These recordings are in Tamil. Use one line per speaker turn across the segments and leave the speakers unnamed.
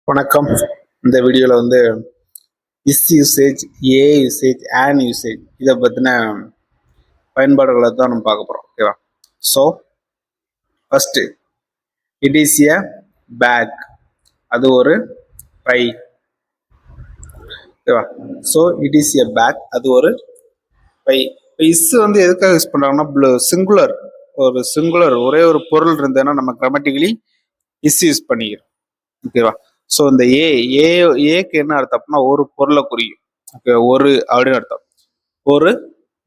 வணக்கம். இந்த வீடியோவில் வந்து is usage, a usage, an usage இதை பற்றின பயன்பாடுகளை தான் நம்ம பார்க்க போகிறோம். ஓகேவா? So first it is a bag, அது ஒரு பை. ஓகேவா? So it is a bag, அது ஒரு பை. இப்போ இஸ் வந்து எதுக்காக யூஸ் பண்ணுறாங்கன்னா சிங்குலர், ஒரு சிங்குலர் ஒரே ஒரு பொருள் இருந்ததுன்னா நம்ம கிராமட்டிக்கலி இஸ் யூஸ் பண்ணிக்கிறோம். ஓகேவா? ஸோ இந்த ஏக்கு என்ன அர்த்தம் அப்படின்னா ஒரு பொருளை குறிக்கும். ஓகே, ஒரு அப்படின்னு அர்த்தம், ஒரு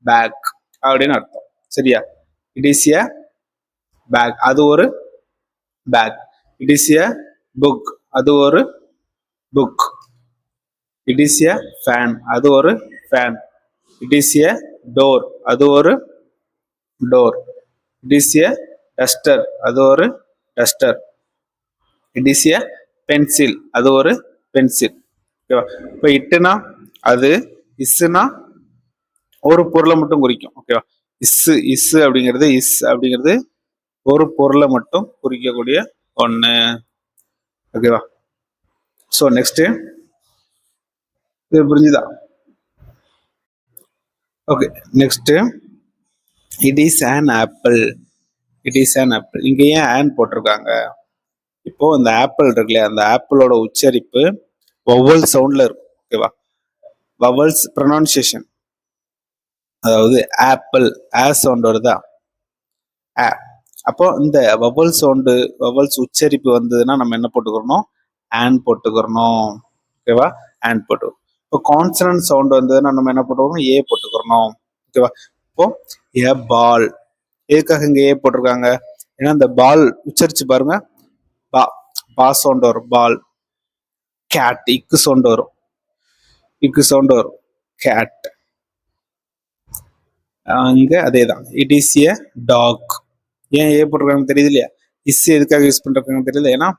பேக் அப்படின்னு அர்த்தம். சரியா? இட் இஸ் எ பேக், அது ஒரு bag. It is a book, அது ஒரு book. It is a fan, அது ஒரு fan. It is a door, அது ஒரு door. It is a duster, அது ஒரு duster. It is a pencil, அது ஒரு பென்சில். ஓகேவா? இப்போ இட்டுனா அது, இஸ்ஸுனா ஒரு பொருளை மட்டும் குறிக்கும். ஓகேவா? இஸ் அப்படிங்கிறது ஒரு பொருளை மட்டும் குறிக்கக்கூடிய ஒன்று. ஓகேவா? ஸோ நெக்ஸ்ட் இது புரிஞ்சுதா? Okay, next it is an apple. It is an apple. இங்க ஏன் ஆன் போட்டிருக்காங்க? இப்போ இந்த ஆப்பிள் இருக்கு இல்லையா, அந்த ஆப்பிளோட உச்சரிப்பு வவல் சவுண்ட்ல இருக்கும். ஓகேவா? வவல்ஸ் ப்ரொனவுன்சியேஷன், அதாவது ஆப்பிள் சவுண்ட் வருதா, அப்போ இந்த வவல் சவுண்டு, வவல்ஸ் உச்சரிப்பு வந்ததுன்னா நம்ம என்ன போட்டுக்கிறோம்? ஆன் போட்டுக்கிறணும். ஓகேவா? ஆன் போட்டு. இப்போ கான்சனன்ட் சவுண்ட் வந்ததுன்னா நம்ம என்ன போட்டுக்கிறோம்? ஏ போட்டுக்கிறணும். ஓகேவா? இப்போ ஏ பால், எதுக்காக இங்க ஏ போட்டிருக்காங்க? ஏன்னா இந்த பால் உச்சரிச்சு பாருங்க, பா பா சவுண்ட் வரும். பால். கேட், இக்கு சவுண்ட் வரும், இக்கு சவுண்ட் வரும். கேட். இங்க அதே தான். It is a dog. ஏன் ஏ போட்டிருக்காங்கன்னு தெரியுது இல்லையா? இஸ் எதுக்காக யூஸ் பண்றாங்கன்னு தெரியல. ஏன்னா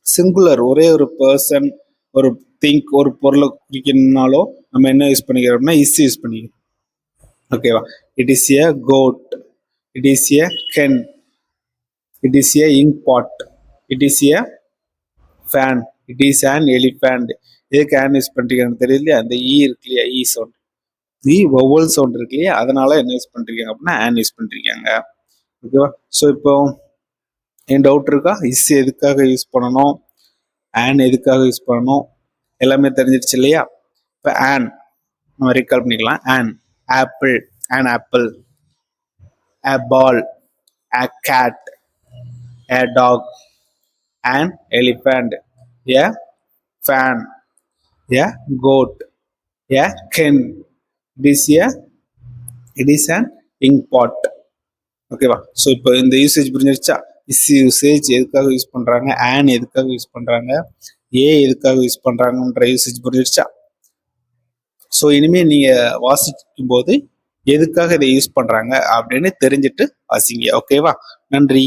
சிங்குலர், ஒரே ஒரு பர்சன், ஒரு திங்க், ஒரு பொருளை குறிக்கணும்னாலோ நம்ம என்ன யூஸ் பண்ணிக்கிறோம்னா இஸ் யூஸ் பண்ணிக்கிறோம். ஓகேவா? It is a goat, it is a hen, it is a ink pot, it is a fan, it is an elephant. எதுக்கு ஆன் யூஸ் பண்றீங்கன்னு தெரியல இல்லையா? அந்த ஈ இருக்கு இல்லையா, E sound, the vowel sound இருக்கு இல்லையா, அதனால என்ன யூஸ் பண்றீங்க அப்படின்னா ஆன் யூஸ் பண்றீங்க. ஓகேவா? ஸோ இப்போ என் டவுட் இருக்கா? இஸ் எதுக்காக யூஸ் பண்ணணும், ஆன் எதுக்காக யூஸ் பண்ணணும், எல்லாமே தெரிஞ்சிருச்சு இல்லையா? இப்போ ஆன் நம்ம ரீகால் பண்ணிக்கலாம். An apple, an apple. a ball, a cat, a dog, an elephant, a fan, a goat, a hen. It is an ink pot. ஓகேவா? ஸோ இப்போ இந்த யூசேஜ் புரிஞ்சிருச்சா? இஸ் யூசேஜ் எதுக்காக யூஸ் பண்றாங்க, ஆன் எதுக்காக யூஸ் பண்றாங்க, ஏ எதுக்காக யூஸ் பண்றாங்கன்ற யூசேஜ் புரிஞ்சிருச்சா? ஸோ இனிமே நீங்க வாசிக்கும் போது எதுக்காக இதை யூஸ் பண்றாங்க அப்படின்னு தெரிஞ்சுட்டு வாசிங்க. ஓகேவா? நன்றி.